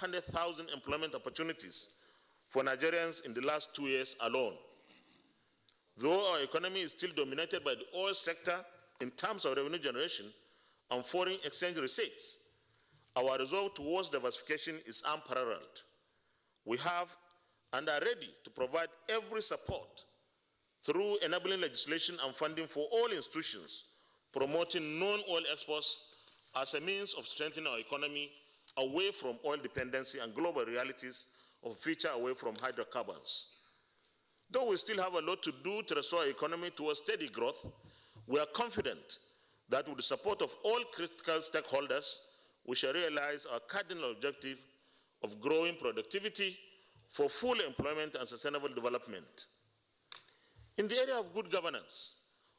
500,000 employment opportunities for Nigerians in the last 2 years alone. Though our economy is still dominated by the oil sector in terms of revenue generation and foreign exchange receipts, our resolve towards diversification is unparalleled. We have and are ready to provide every support through enabling legislation and funding for all institutions, promoting non-oil exports as a means of strengthening our economy away from oil dependency and global realities of a future away from hydrocarbons. Though we still have a lot to do to restore our economy towards steady growth, we are confident that with the support of all critical stakeholders, we shall realize our cardinal objective of growing productivity for full employment and sustainable development. In the area of good governance,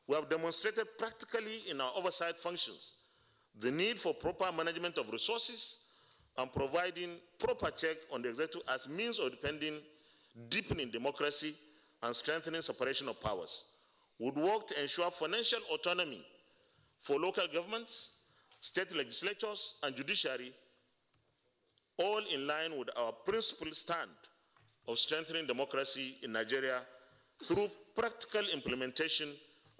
we have demonstrated practically in our oversight functions the need for proper management of resources and providing proper check on the executive as means of deepening democracy and strengthening separation of powers. We would work to ensure financial autonomy for local governments, state legislatures, and judiciary, all in line with our principled stand of strengthening democracy in Nigeria through practical implementation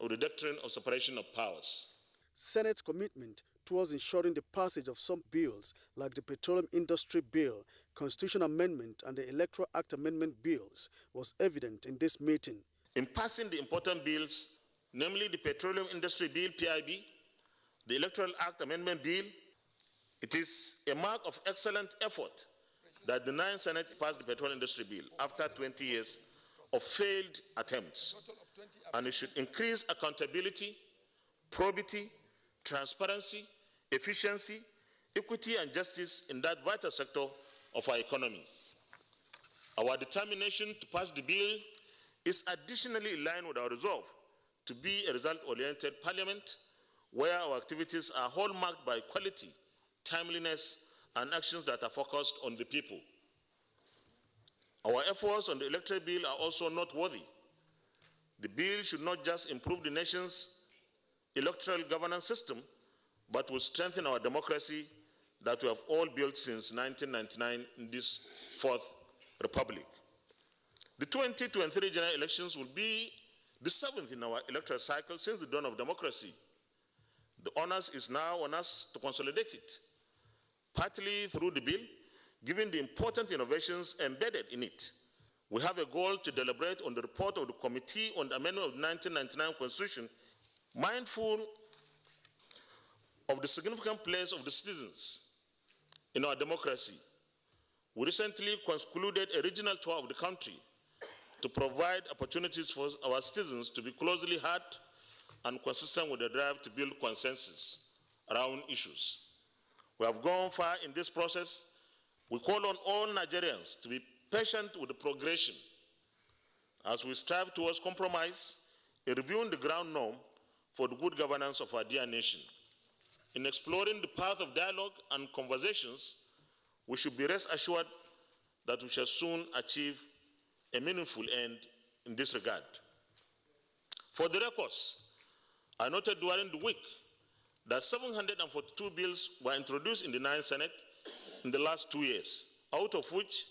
of the doctrine of separation of powers. Senate's commitment towards ensuring the passage of some bills like the Petroleum Industry Bill, Constitution Amendment, and the Electoral Act Amendment bills was evident in this meeting. In passing the important bills, namely the Petroleum Industry Bill, PIB, the Electoral Act Amendment Bill, it is a mark of excellent effort that the 9th Senate passed the Petroleum Industry Bill after 20 years of failed attempts. And it should increase accountability, probity, transparency, efficiency, equity, and justice in that vital sector of our economy. Our determination to pass the bill is additionally in line with our resolve to be a result-oriented parliament where our activities are hallmarked by quality, timeliness, and actions that are focused on the people. Our efforts on the electoral bill are also noteworthy. The bill should not just improve the nation's electoral governance system, but will strengthen our democracy that we have all built since 1999 in this fourth republic. The 2023 general elections will be the 7th in our electoral cycle since the dawn of democracy. The onus is now on us to consolidate it, partly through the bill, given the important innovations embedded in it. We have a goal to deliberate on the report of the Committee on the Amendment of the 1999 Constitution, mindful of the significant place of the citizens in our democracy. We recently concluded a regional tour of the country to provide opportunities for our citizens to be closely heard and consistent with the drive to build consensus around issues. We have gone far in this process. We call on all Nigerians to be patient with the progression as we strive towards compromise in reviewing the ground norm for the good governance of our dear nation. In exploring the path of dialogue and conversations, we should be rest assured that we shall soon achieve a meaningful end in this regard. For the records, I noted during the week that 742 bills were introduced in the 9th Senate in the last 2 years, out of which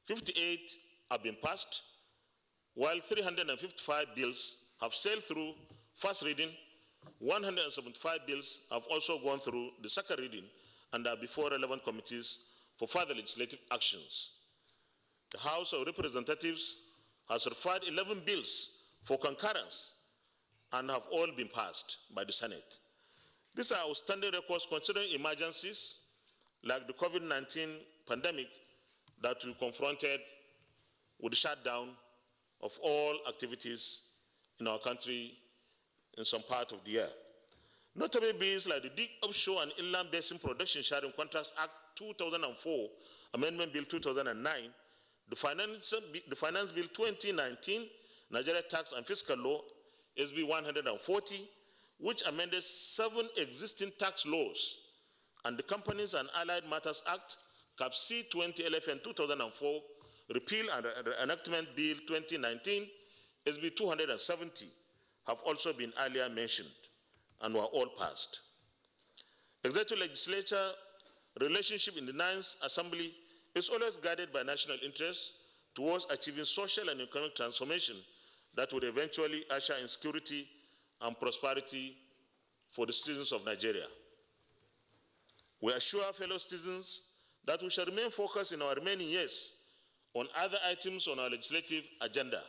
58 have been passed, while 355 bills have sailed through first reading. 175 bills have also gone through the second reading and are before relevant committees for further legislative actions. The House of Representatives has referred 11 bills for concurrence and have all been passed by the Senate. These are outstanding records considering emergencies like the COVID-19 pandemic that we confronted with the shutdown of all activities in our country in some part of the year. Notable bills like the Deep Offshore and Inland Basin Production Sharing Contracts Act 2004, Amendment Bill 2009, the Finance Bill 2019, Nigeria Tax and Fiscal Law, SB 140, which amended 7 existing tax laws, and the Companies and Allied Matters Act, CAPC 20 LFN 2004, Repeal and Enactment Bill 2019, SB 270, have also been earlier mentioned and were all passed. Executive-legislature relationship in the 9th Assembly is always guided by national interests towards achieving social and economic transformation that would eventually usher in security and prosperity for the citizens of Nigeria. We assure our fellow citizens that we shall remain focused in our remaining years on other items on our legislative agenda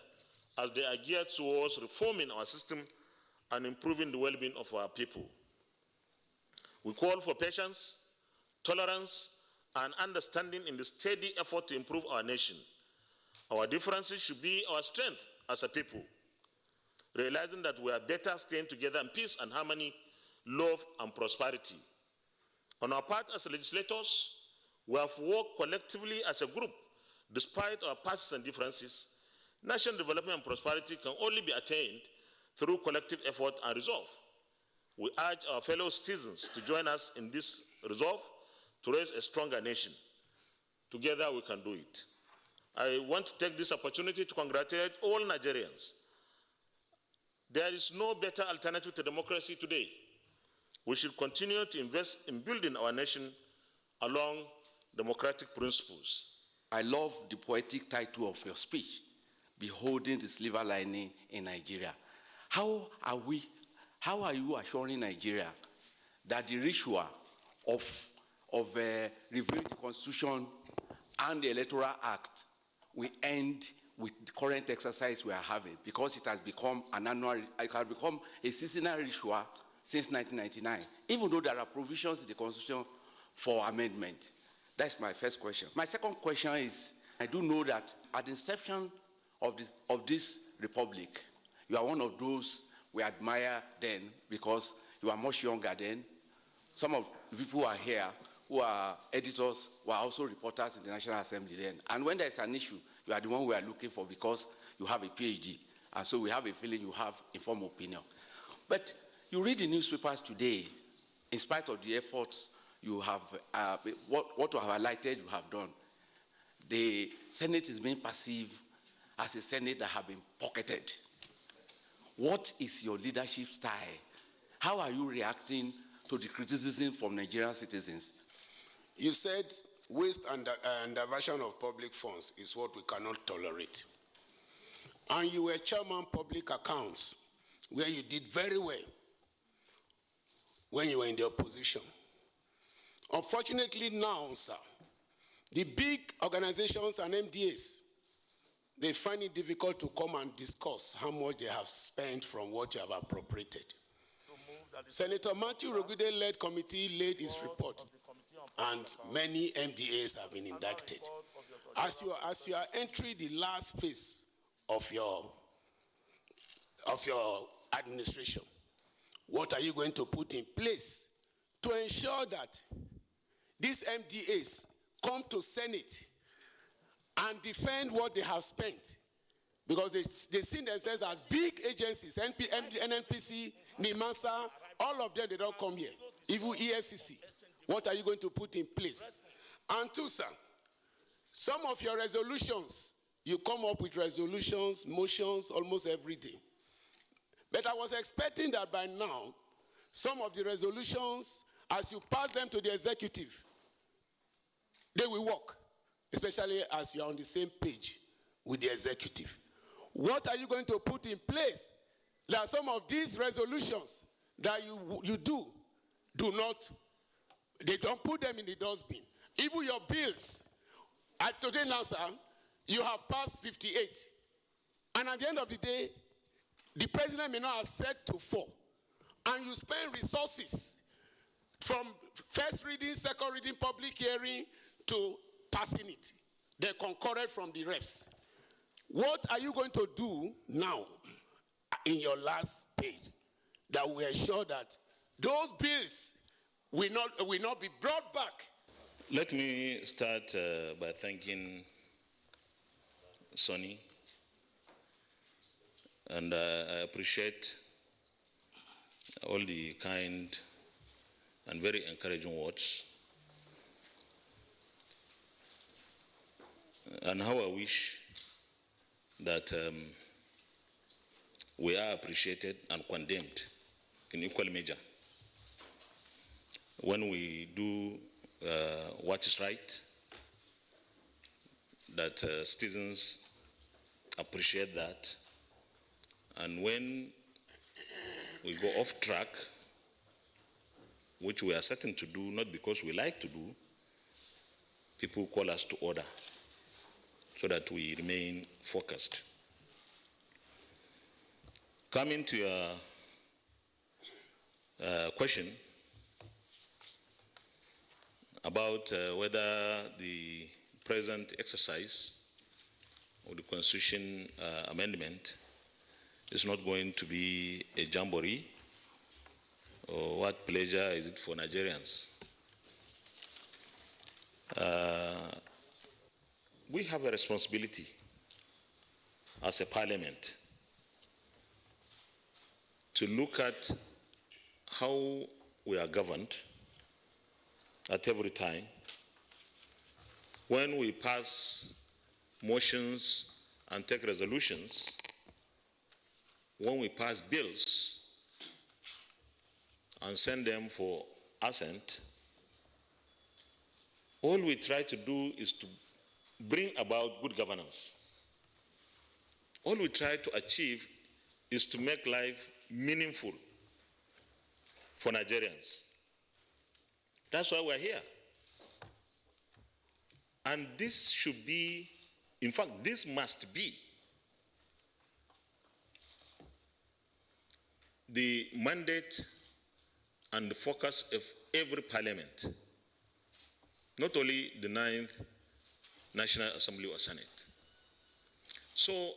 as they are geared towards reforming our system and improving the well-being of our people. We call for patience, tolerance, and understanding in the steady effort to improve our nation. Our differences should be our strength as a people, realizing that we are better staying together in peace and harmony, love and prosperity. On our part as legislators, we have worked collectively as a group. Despite our passes and differences, national development and prosperity can only be attained through collective effort and resolve. We urge our fellow citizens to join us in this resolve to raise a stronger nation. Together we can do it. I want to take this opportunity to congratulate all Nigerians. There is no better alternative to democracy today. We should continue to invest in building our nation along democratic principles. I love the poetic title of your speech, Beholding the Silver Lining in Nigeria. How are you assuring Nigeria that the ritual of reviewing the Constitution and the Electoral Act will end with the current exercise we are having, because it has become a seasonal ritual since 1999, even though there are provisions in the Constitution for amendment? That's my first question. My second question is, I do know that at the inception of this republic, you are one of those we admire then because you are much younger then. Some of the people who are here, who are editors, were also reporters in the National Assembly then. And when there is an issue, you are the one we are looking for because you have a PhD. And so we have a feeling you have informed opinion. But you read the newspapers today, in spite of the efforts you have, what you have highlighted you have done, the Senate is being perceived as a Senate that have been pocketed. What is your leadership style? How are you reacting to the criticism from Nigerian citizens? You said waste and diversion of public funds is what we cannot tolerate. And you were chairman public accounts, where you did very well when you were in the opposition. Unfortunately now, sir, the big organizations and MDAs, they find it difficult to come and discuss how much they have spent from what you have appropriated. Senator Matthew Rogude-led committee laid his report, and many MDAs have been indicted. As you are entering the last phase of your administration, what are you going to put in place to ensure that these MDAs come to Senate and defend what they have spent? Because they see themselves as big agencies, NNPC, NIMASA, all of them, they don't come here. Even EFCC. What are you going to put in place? And two, sir, some of your resolutions, you come up with resolutions, motions almost every day. But I was expecting that by now, some of the resolutions, as you pass them to the executive, they will work, especially as you are on the same page with the executive. What are you going to put in place that some of these resolutions that you do not, they don't put them in the dustbin? Even your bills, at today now, sir, you have passed 58. And at the end of the day, the president may not have set to 4. And you spend resources from first reading, second reading, public hearing to passing it. They concurred from the reps. What are you going to do now in your last page that will ensure that those bills will not be brought back? Let me start by thanking Sonny, and I appreciate all the kind and very encouraging words, and how I wish that we are appreciated and condemned in equal measure when we do what is right that citizens appreciate that. And when we go off track, which we are certain to do, not because we like to do, people call us to order so that we remain focused. Coming to your question about whether the present exercise of the Constitution amendment is not going to be a jamboree, or what pleasure is it for Nigerians? We have a responsibility as a parliament to look at how we are governed at every time. When we pass motions and take resolutions, when we pass bills and send them for assent, all we try to do is to bring about good governance. All we try to achieve is to make life meaningful for Nigerians. That's why we're here. And this should be, in fact, this must be the mandate and the focus of every parliament, not only the 9th National Assembly or Senate. So,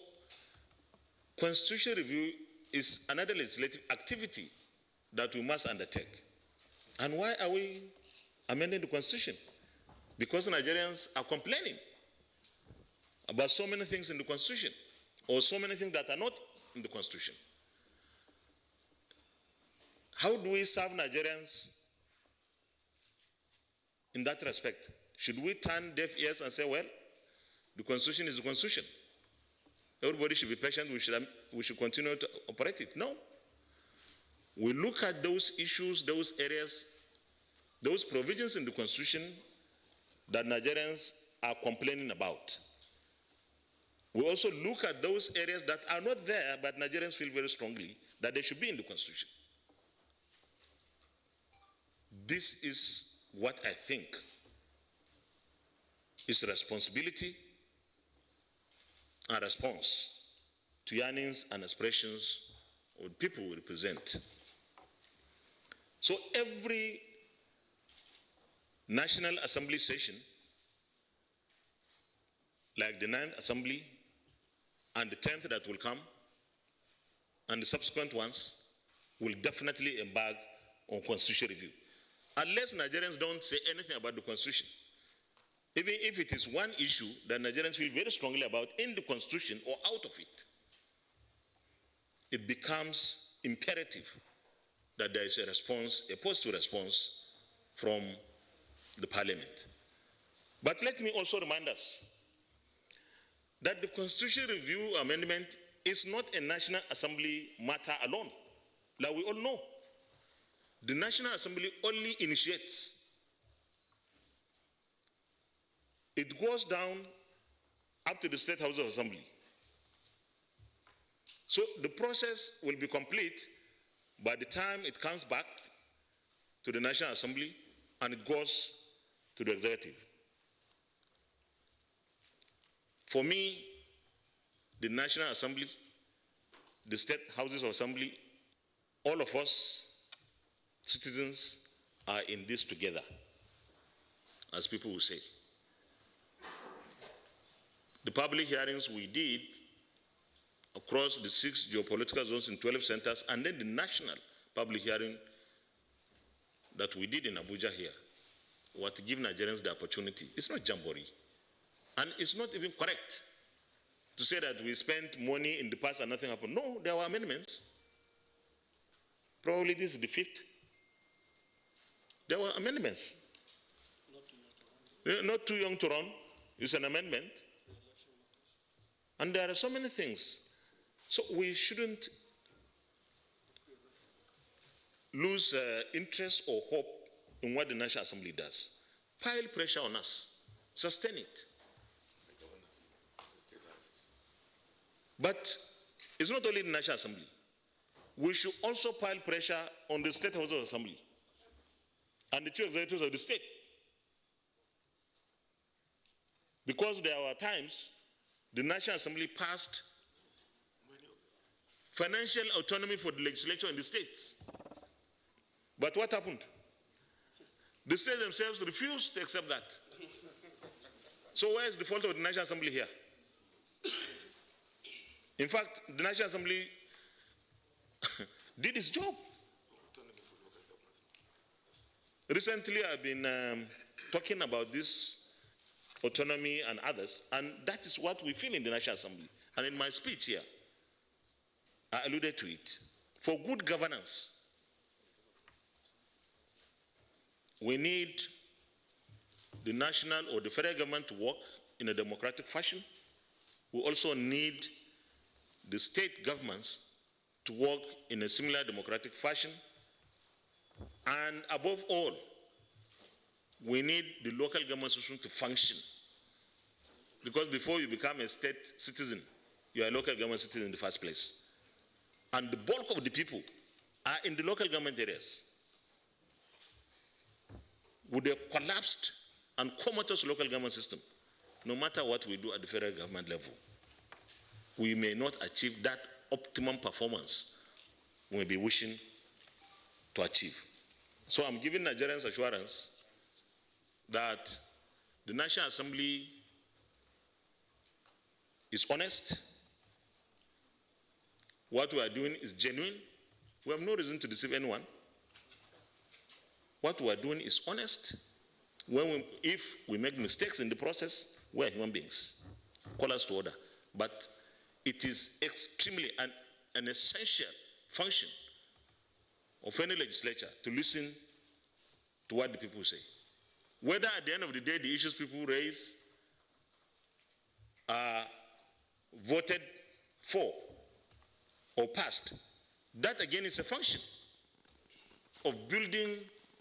constitutional review is another legislative activity that we must undertake. And why are we amending the Constitution? Because Nigerians are complaining about so many things in the Constitution, or so many things that are not in the Constitution. How do we serve Nigerians in that respect? Should we turn deaf ears and say, well, the Constitution is the Constitution? Everybody should be patient, we should continue to operate it. No. We look at those issues, those areas, those provisions in the Constitution that Nigerians are complaining about. We also look at those areas that are not there, but Nigerians feel very strongly that they should be in the Constitution. This is what I think is responsibility and response to yearnings and aspirations of the people we represent. So every National Assembly session, like the 9th Assembly and the 10th that will come, and the subsequent ones, will definitely embark on constitutional review. Unless Nigerians don't say anything about the Constitution, even if it is one issue that Nigerians feel very strongly about in the Constitution or out of it, it becomes imperative that there is a response, a positive response from the Parliament. But let me also remind us that the Constitutional Review Amendment is not a National Assembly matter alone, like we all know. The National Assembly only initiates. It goes down up to the State House of Assembly. So the process will be complete by the time it comes back to the National Assembly and it goes to the Executive. For me, the National Assembly, the State Houses of Assembly, all of us citizens are in this together, as people will say. The public hearings we did across the 6 geopolitical zones in 12 centers, and then the national public hearing that we did in Abuja here, were to give Nigerians the opportunity. It's not jamboree. And it's not even correct to say that we spent money in the past and nothing happened. No, there were amendments. Probably this is the 5th. There were amendments. Not too young to run. It's an amendment. And there are so many things. So we shouldn't lose interest or hope in what the National Assembly does. Pile pressure on us. Sustain it. But it's not only the National Assembly. We should also pile pressure on the State House of Assembly and the chief executives of the state. Because there were times the National Assembly passed financial autonomy for the legislature in the states. But what happened? The states themselves refused to accept that. So where is the fault of the National Assembly here? In fact, the National Assembly did its job. Recently, I've been talking about this autonomy and others, and that is what we feel in the National Assembly. And in my speech here, I alluded to it. For good governance, we need the national or the federal government to work in a democratic fashion. We also need the state governments to work in a similar democratic fashion. And above all, we need the local government system to function. Because before you become a state citizen, you are a local government citizen in the first place. And the bulk of the people are in the local government areas. With a collapsed and comatose local government system, no matter what we do at the federal government level, we may not achieve that optimum performance we may be wishing to achieve. So I'm giving Nigerians assurance that the National Assembly is honest. What we are doing is genuine. We have no reason to deceive anyone. What we are doing is honest. If we make mistakes in the process, we are human beings. Call us to order. But it is extremely an essential function of any legislature to listen to what the people say. Whether at the end of the day the issues people raise are voted for or passed, that again is a function of building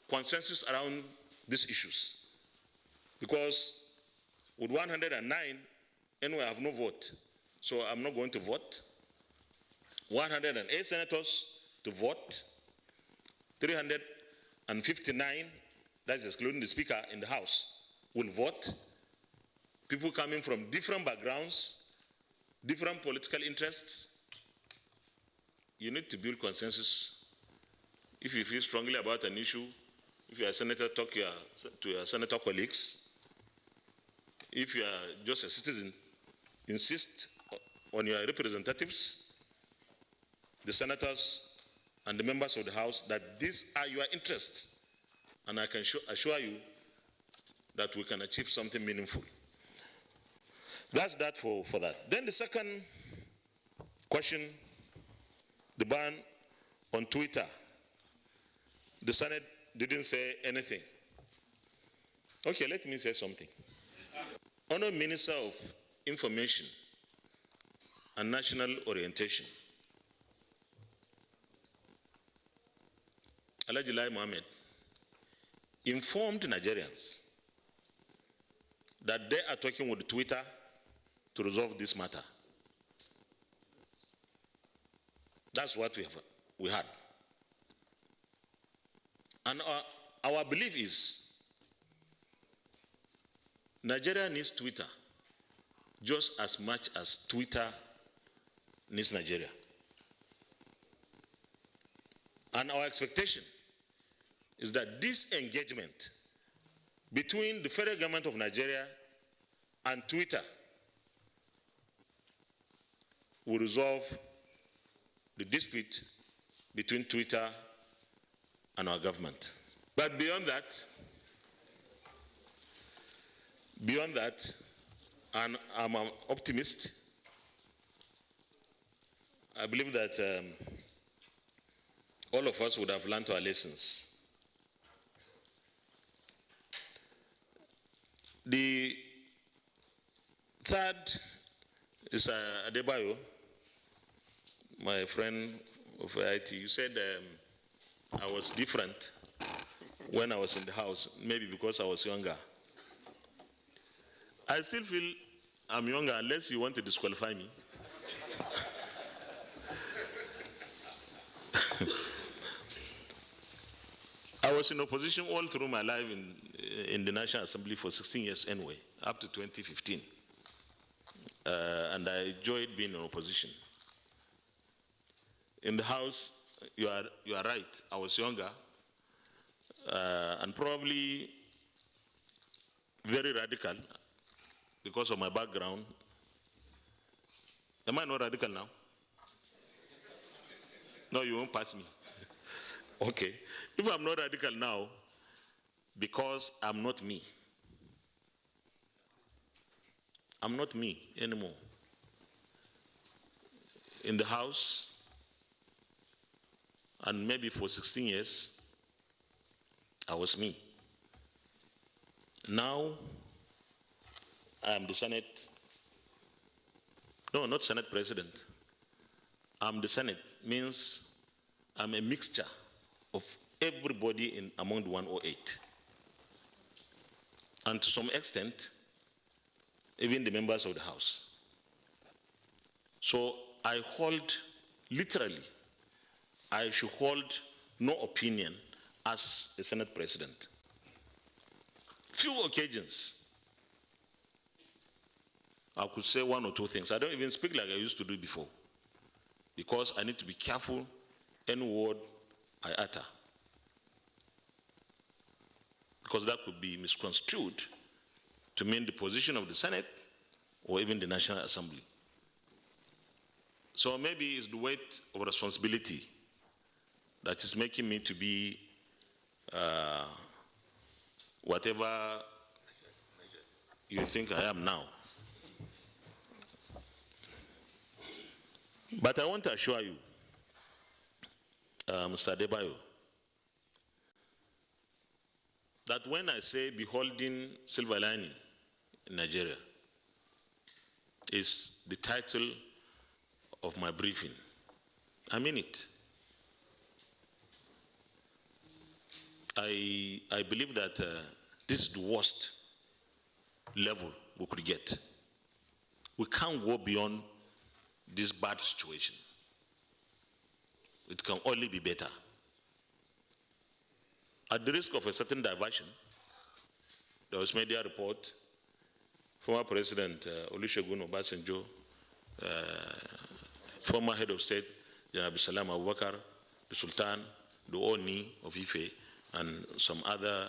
consensus around these issues. Because with 109, anyway, I have no vote. So I'm not going to vote. 108 senators to vote. 359, that's excluding the speaker in the House, will vote. People coming from different backgrounds, different political interests. You need to build consensus. If you feel strongly about an issue, if you're a senator, talk to your senator colleagues. If you are just a citizen, insist on your representatives, the senators, and the members of the House that these are your interests. And I can assure you that we can achieve something meaningful. That's that for that. Then the second question, the ban on Twitter. The Senate didn't say anything. Okay, let me say something. Honourable Minister of Information and National Orientation, Alhaji Lai Mohammed, informed Nigerians that they are talking with Twitter to resolve this matter. That's what we had. And our belief is Nigeria needs Twitter just as much as Twitter needs Nigeria. And our expectation is that this engagement between the federal government of Nigeria and Twitter will resolve the dispute between Twitter and our government. But beyond that, and I'm an optimist, I believe that all of us would have learned our lessons. The third is Adebayo, my friend of IT. You said I was different when I was in the House, maybe because I was younger. I still feel I'm younger unless you want to disqualify me. was in opposition all through my life in the National Assembly for 16 years anyway, up to 2015. And I enjoyed being in opposition. In the House, you are right, I was younger, and probably very radical because of my background. Am I not radical now? No, you won't pass me. Okay. If I'm not radical now, because I'm not me. I'm not me anymore. In the House, and maybe for 16 years, I was me. Now, I'm the Senate. No, not Senate President. I'm the Senate, means I'm a mixture of everybody among the 108. And to some extent, even the members of the House. So I hold, literally, I should hold no opinion as a Senate President. Few occasions, I could say one or two things. I don't even speak like I used to do before, because I need to be careful any word I utter, because that could be misconstrued to mean the position of the Senate or even the National Assembly. So maybe it's the weight of responsibility that is making me to be whatever you think I am now. But I want to assure you, Mr. Adebayo, that when I say beholding silver lining in Nigeria is the title of my briefing, I mean it. I believe that this is the worst level we could get. We can't go beyond this bad situation. It can only be better. At the risk of a certain diversion, there was media report, former President Olusegun Obasanjo, former head of state, General Abdulsalam Abubakar, the Sultan, the Oni of Ife, and some other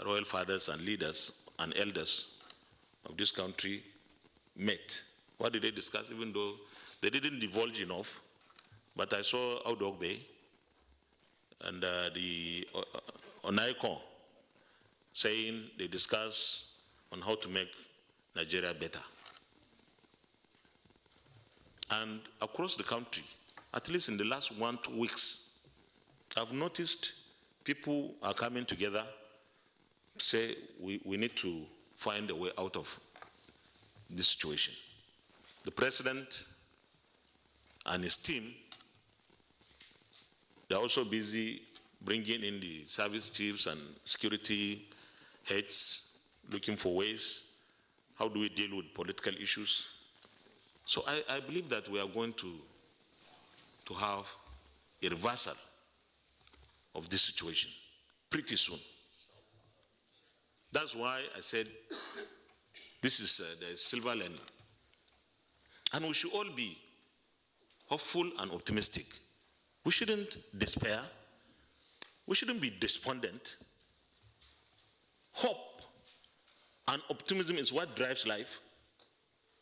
royal fathers and leaders and elders of this country met. What did they discuss, even though they didn't divulge enough? But I saw Audogbe and the Onaikon saying they discuss on how to make Nigeria better. And across the country, at least in the last 1-2 weeks, I've noticed people are coming together to say we need to find a way out of this situation. The president and his team, they're also busy bringing in the service chiefs and security heads, looking for ways. How do we deal with political issues? So I believe that we are going to have a reversal of this situation pretty soon. That's why I said this is the silver lining. And we should all be hopeful and optimistic. We shouldn't despair. We shouldn't be despondent. Hope and optimism is what drives life,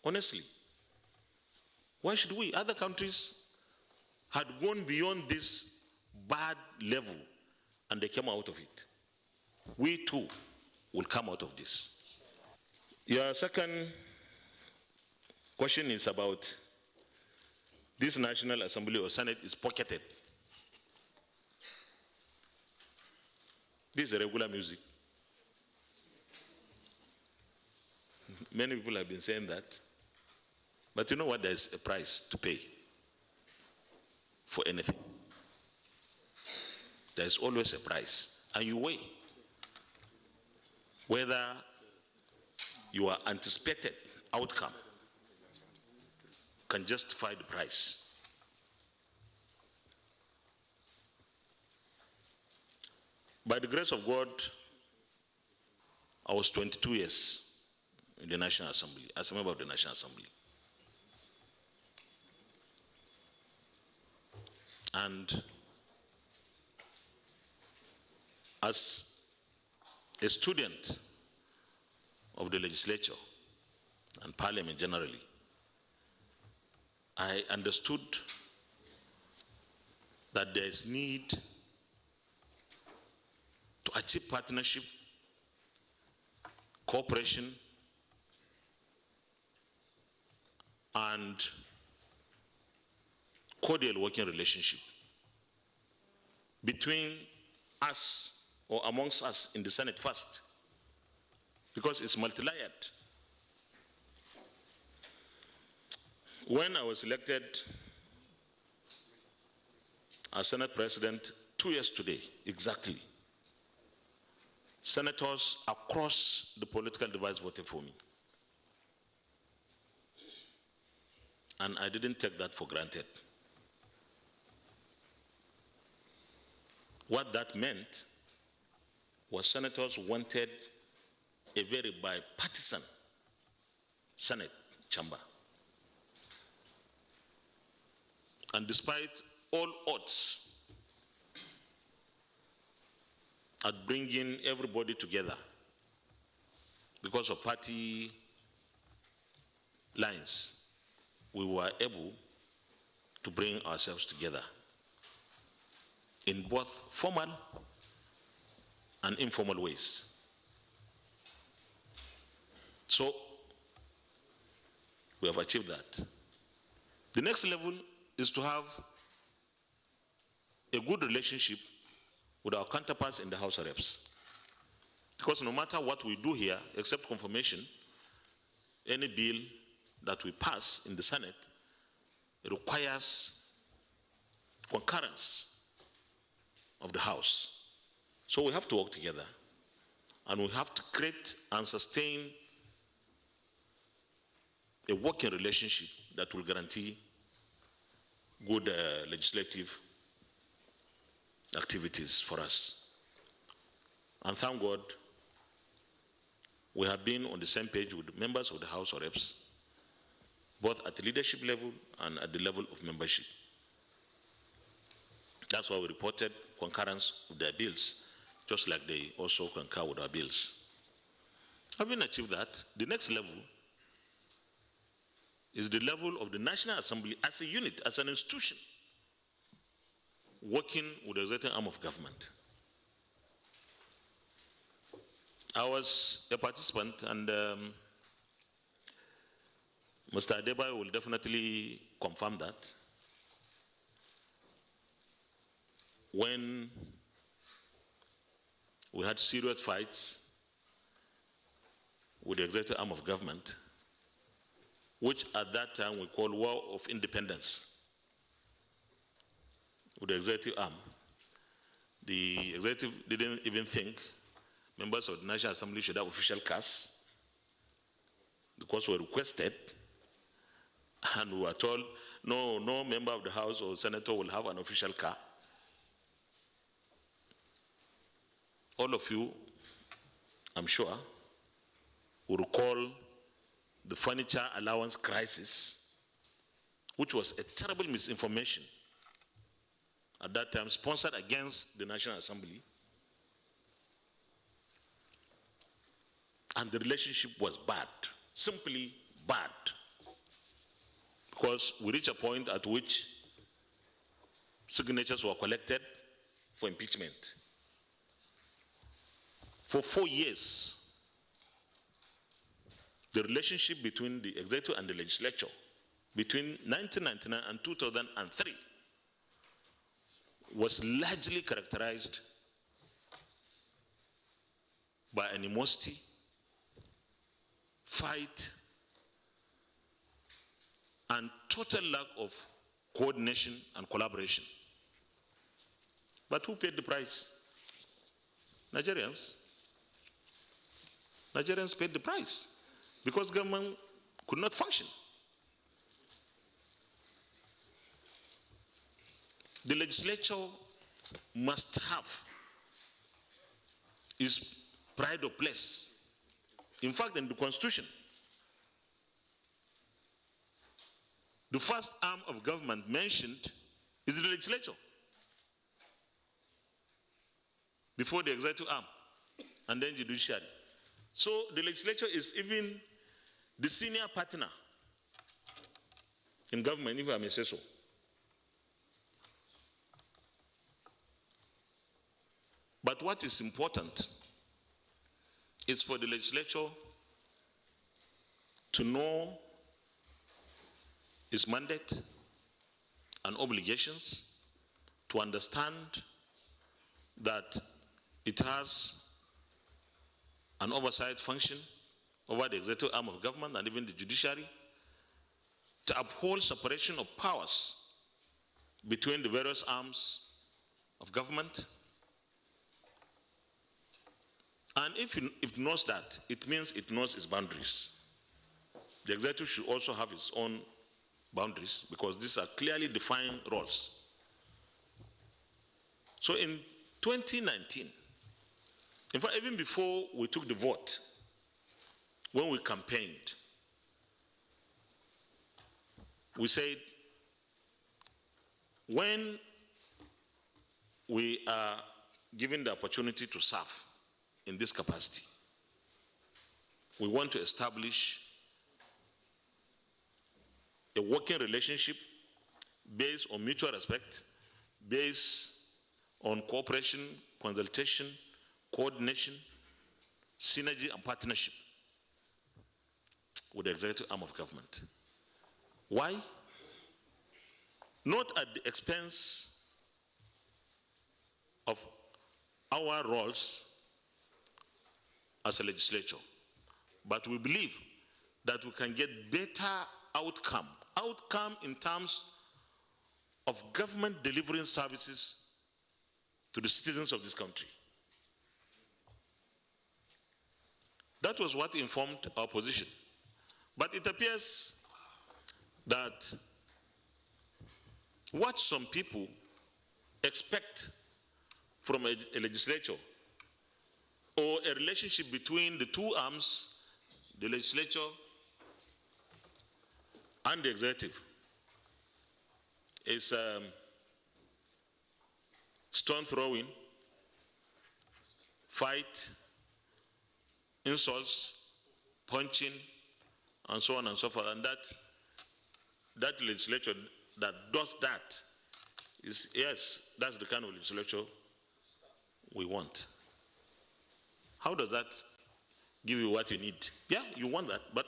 honestly. Why should we? Other countries had gone beyond this bad level and they came out of it. We too will come out of this. Your second question is about this National Assembly or Senate is pocketed. This is regular music. Many people have been saying that. But you know what? There's a price to pay for anything. There's always a price. And you weigh whether your anticipated outcome can justify the price. By the grace of God, I was 22 years in the National Assembly, as a member of the National Assembly. And as a student of the legislature and parliament generally, I understood that there is need to achieve partnership, cooperation, and cordial working relationship between us or amongst us in the Senate first, because it's multi-layered. When I was elected as Senate President 2 years today, exactly, senators across the political divide voted for me. And I didn't take that for granted. What that meant was senators wanted a very bipartisan Senate chamber. And despite all odds at bringing everybody together because of party lines, we were able to bring ourselves together in both formal and informal ways. So we have achieved that. The next level is to have a good relationship with our counterparts in the House of Reps. Because no matter what we do here, except confirmation, any bill that we pass in the Senate, it requires concurrence of the House. So we have to work together, and we have to create and sustain a working relationship that will guarantee good legislative activities for us. And thank God, we have been on the same page with members of the House of Reps, both at the leadership level and at the level of membership. That's why we reported concurrence with their bills, just like they also concur with our bills. Having achieved that, the next level is the level of the National Assembly as a unit, as an institution, working with the executive arm of government. I was a participant, and Mr. Adebayo will definitely confirm that. When we had serious fights with the executive arm of government, which at that time we called War of Independence, with the executive arm. The executive didn't even think members of the National Assembly should have official cars, because we requested, and we were told, no member of the House or senator will have an official car. All of you, I'm sure, will recall the furniture allowance crisis, which was a terrible misinformation at that time, sponsored against the National Assembly. And the relationship was bad, simply bad, because we reached a point at which signatures were collected for impeachment. For 4 years, the relationship between the executive and the legislature, between 1999 and 2003, was largely characterized by animosity, fight, and total lack of coordination and collaboration. But who paid the price? Nigerians. Nigerians paid the price because government could not function. The legislature must have is pride of place. In fact, in the Constitution, the first arm of government mentioned is the legislature before the executive arm and then judiciary. So the legislature is even the senior partner in government, if I may say so. But what is important is for the legislature to know its mandate and obligations, to understand that it has an oversight function over the executive arm of government and even the judiciary, to uphold separation of powers between the various arms of government. And if it knows that, it means it knows its boundaries. The executive should also have its own boundaries because these are clearly defined roles. So in 2019, in fact, even before we took the vote, when we campaigned, we said, when we are given the opportunity to serve in this capacity, we want to establish a working relationship based on mutual respect, based on cooperation, consultation, coordination, synergy, and partnership with the executive arm of government. Why? Not at the expense of our roles as a legislature, but we believe that we can get better outcome in terms of government delivering services to the citizens of this country. That was what informed our position. But it appears that what some people expect from a legislature, or a relationship between the two arms, the legislature and the executive, is stone throwing, fight, insults, punching, and so on and so forth. And that legislature that does that is, yes, that's the kind of legislature we want. How does that give you what you need? Yeah, you want that, but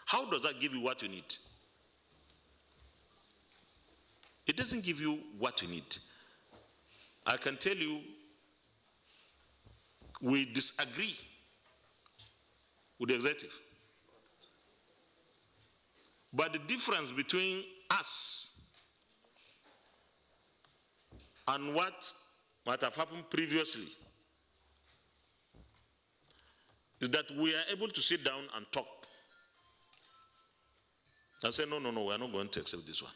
how does that give you what you need? It doesn't give you what you need. I can tell you, we disagree with the executive. But the difference between us and what might have happened previously is that we are able to sit down and talk and say, no, we are not going to accept this one.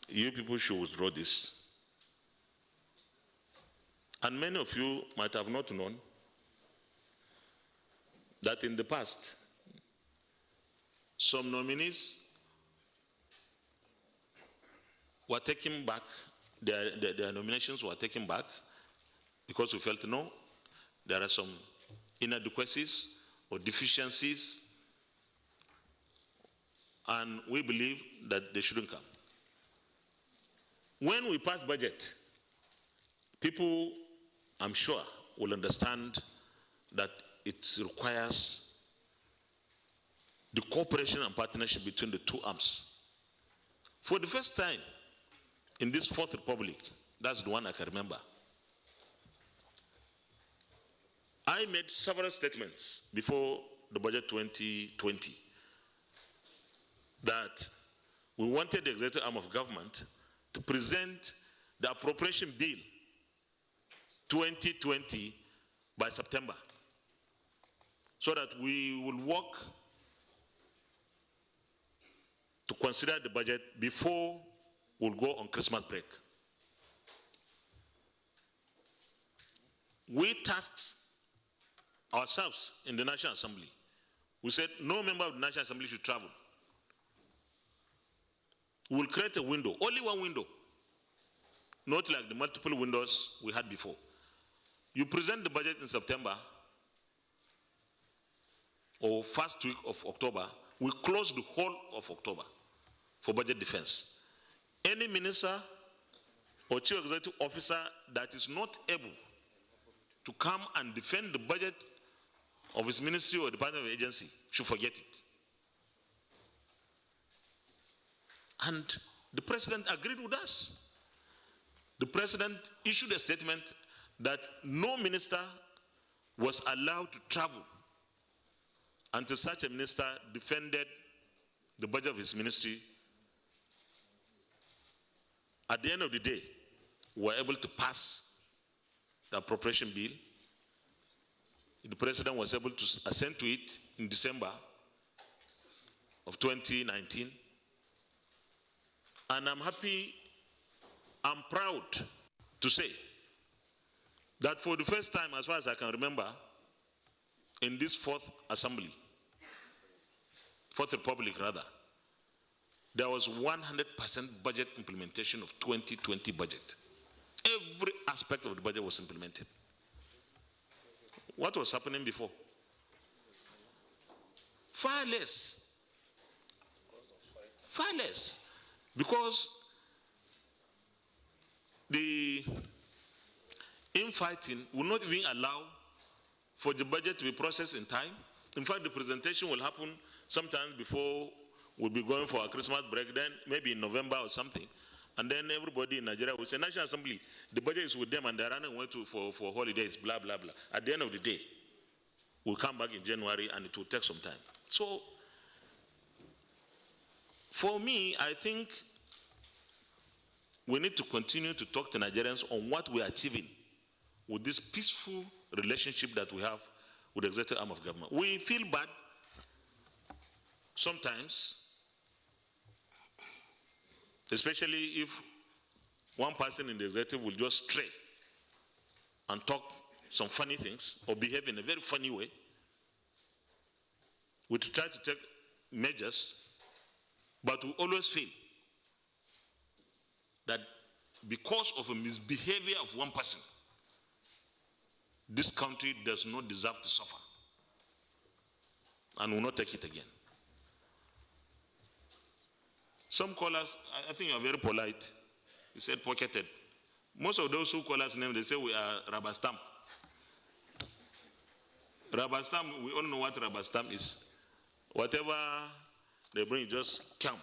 You people should withdraw this. And many of you might have not known that in the past, some nominees were taking back, their nominations were taken back because we felt, no, there are some inadequacies or deficiencies, and we believe that they shouldn't come. When we pass budget, people, I'm sure, will understand that it requires the cooperation and partnership between the two arms. For the first time in this Fourth Republic, that's the one I can remember, I made several statements before the budget 2020 that we wanted the executive arm of government to present the appropriation bill 2020 by September, so that we will work to consider the budget before we'll go on Christmas break. we tasked ourselves in the National Assembly. We said no member of the National Assembly should travel. We will create a window, only one window, not like the multiple windows we had before. You present the budget in September or first week of October, we close the whole of October for budget defense. Any minister or chief executive officer that is not able to come and defend the budget of his ministry or department or agency should forget it. And the president agreed with us. The president issued a statement that no minister was allowed to travel until such a minister defended the budget of his ministry. At the end of the day, we were able to pass the appropriation bill. The president was able to assent to it in December of 2019. And I'm happy, I'm proud to say that for the first time, as far as I can remember, in this fourth republic rather, there was 100% budget implementation of 2020 budget. Every aspect of the budget was implemented. What was happening before? Far less. Far less. Because the infighting will not even allow for the budget to be processed in time. In fact, the presentation will happen sometime before we'll be going for our Christmas break, then maybe in November or something. And then everybody in Nigeria will say, National Assembly, the budget is with them and they're running away for holidays, blah, blah, blah. At the end of the day, we'll come back in January and it will take some time. So, for me, I think we need to continue to talk to Nigerians on what we're achieving with this peaceful relationship that we have with the executive arm of government. We feel bad sometimes, especially if one person in the executive will just stray and talk some funny things or behave in a very funny way. We try to take measures, but we always feel that because of a misbehavior of one person, this country does not deserve to suffer and will not take it again. Some callers, I think you are very polite. You said pocketed. Most of those who call us name, they say we are rubber stamp. Rubber stamp, we all know what rubber stamp is. Whatever they bring, just come.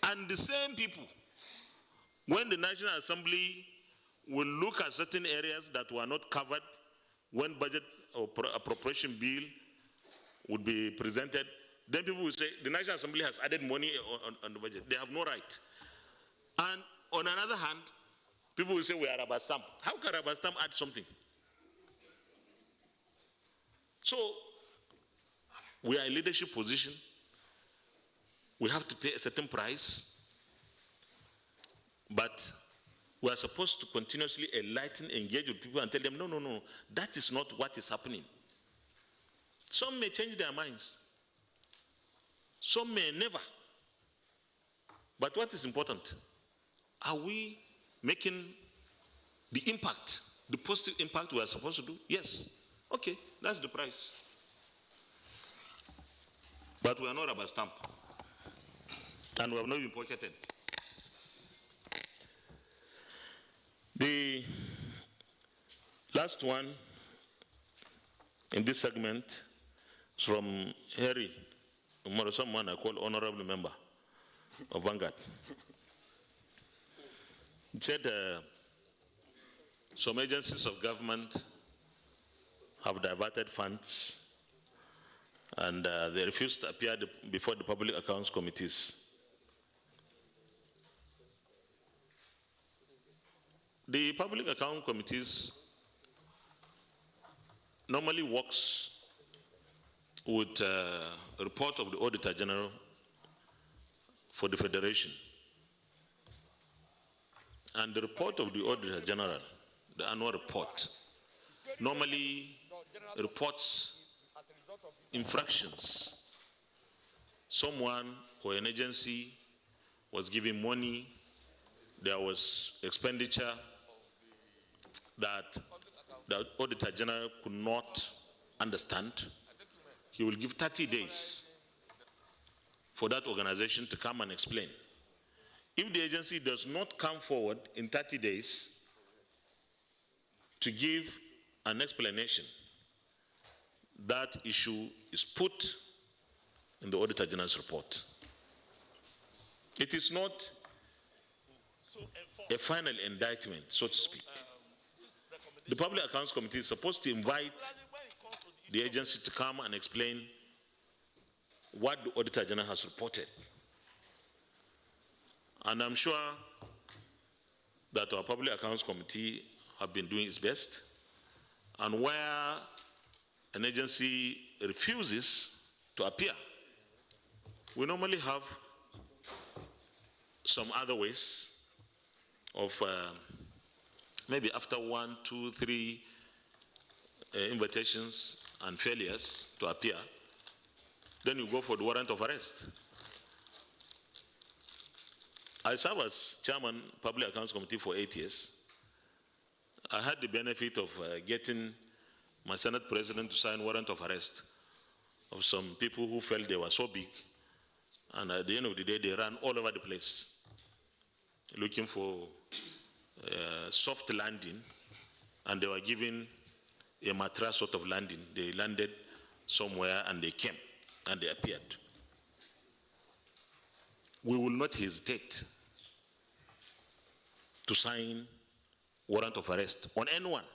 And the same people, when the National Assembly will look at certain areas that were not covered when budget or appropriation bill would be presented, then people will say the National Assembly has added money on the budget. They have no right. And on another hand, people will say we are rubber stamp. How can rubber stamp add something? So, we are in leadership position. We have to pay a certain price. But we are supposed to continuously enlighten, engage with people and tell them, no, that is not what is happening. Some may change their minds. Some may never. But what is important? Are we making the impact, the positive impact we are supposed to do? Yes. Okay, that's the price. But we are not rubber stamp. And we have not been pocketed. The last one in this segment is from Harry, someone I call honorable member of Vanguard. He said some agencies of government have diverted funds and they refuse to appear before the public accounts committees. The public account committees normally works with a report of the Auditor General for the Federation. And the report of the Auditor General the annual report, normally reports infractions. Someone or an agency was giving money, there was expenditure that the Auditor General could not understand. He will give 30 days for that organization to come and explain. If the agency does not come forward in 30 days to give an explanation, that issue is put in the Auditor General's report. It is not a final indictment, so to speak. The Public Accounts Committee is supposed to invite the agency to come and explain what the Auditor General has reported. And I'm sure that our Public Accounts Committee have been doing its best. And where an agency refuses to appear, we normally have some other ways of maybe after 1, 2, 3 invitations and failures to appear, then you go for the warrant of arrest. I served as chairman Public Accounts Committee for 8 years. I had the benefit of getting my Senate President to sign warrant of arrest of some people who felt they were so big, and at the end of the day, they ran all over the place looking for soft landing, and they were given a mattress sort of landing. They landed somewhere and they came and they appeared. We will not hesitate to sign warrant of arrest on anyone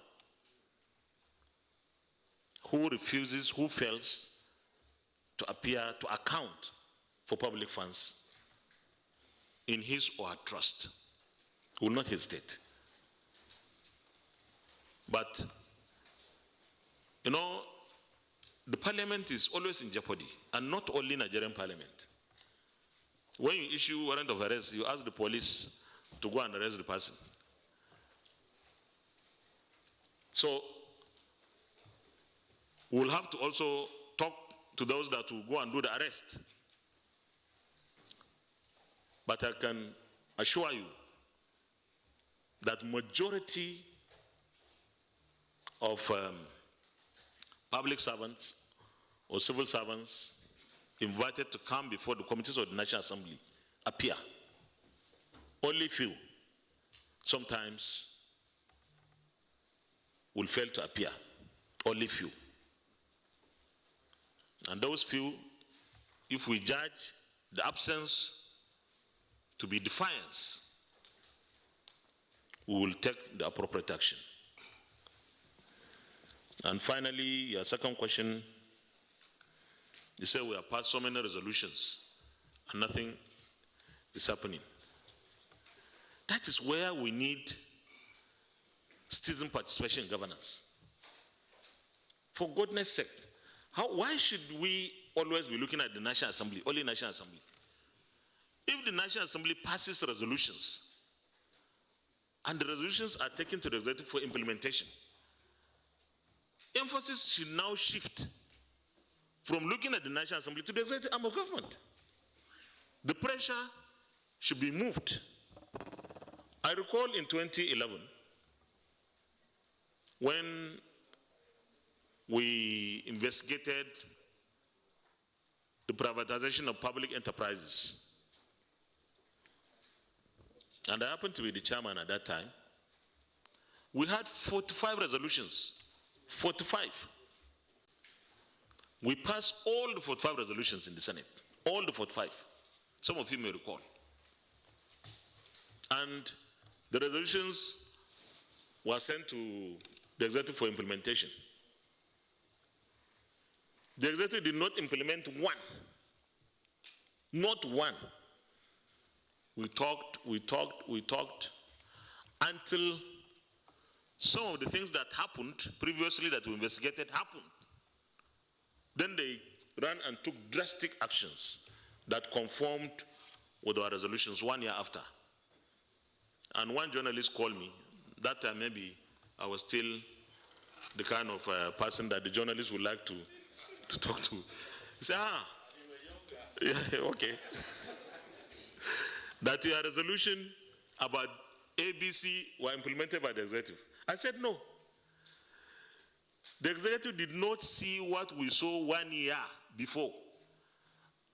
who refuses, who fails to appear to account for public funds in his or her trust. We will not hesitate. But, you know, the parliament is always in jeopardy, and not only Nigerian parliament. When you issue warrant of arrest, you ask the police to go and arrest the person. So, we'll have to also talk to those that will go and do the arrest. But I can assure you that majority of public servants or civil servants invited to come before the committees of the National Assembly appear. Only few sometimes will fail to appear. Only few. And those few, if we judge the absence to be defiance, we will take the appropriate action. And finally, your second question, you say we have passed so many resolutions and nothing is happening. That is where we need citizen participation in governance. For goodness sake, why should we always be looking at the National Assembly, only National Assembly? If the National Assembly passes resolutions, and the resolutions are taken to the executive for implementation, emphasis should now shift from looking at the National Assembly to the executive arm of government. The pressure should be moved. I recall in 2011, when we investigated the privatization of public enterprises, and I happened to be the chairman at that time, we had 45 resolutions, 45. We passed all the 45 resolutions in the Senate, all the 45. Some of you may recall. And the resolutions were sent to the executive for implementation. The executive did not implement one. Not one. We talked until some of the things that happened previously that we investigated happened. Then they ran and took drastic actions that conformed with our resolutions 1 year after. And one journalist called me, that time maybe I was still the kind of person that the journalists would like to talk to. He said, yeah, okay. That your resolution about ABC were implemented by the executive. I said no. The executive did not see what we saw 1 year before,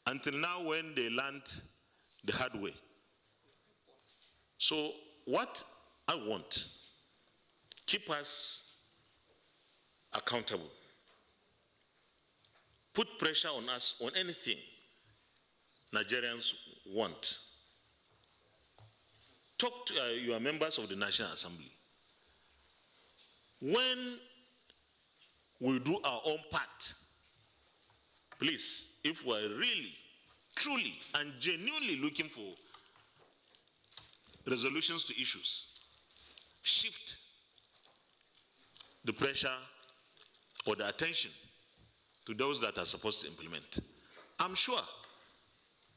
until now when they learned the hard way. So what I want, keep us accountable. Put pressure on us on anything Nigerians want. Talk to your members of the National Assembly. When we do our own part, please, if we're really, truly, and genuinely looking for resolutions to issues, shift the pressure or the attention to those that are supposed to implement. I'm sure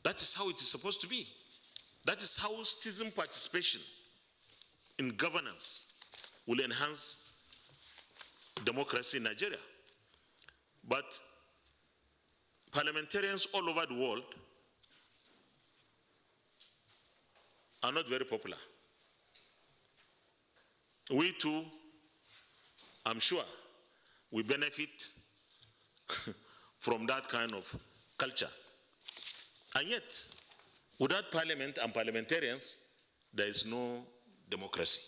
that is how it is supposed to be. That is how citizen participation in governance will enhance democracy in Nigeria. But parliamentarians all over the world are not very popular. We too, I'm sure, we benefit from that kind of culture. And yet, without parliament and parliamentarians, there is no democracy.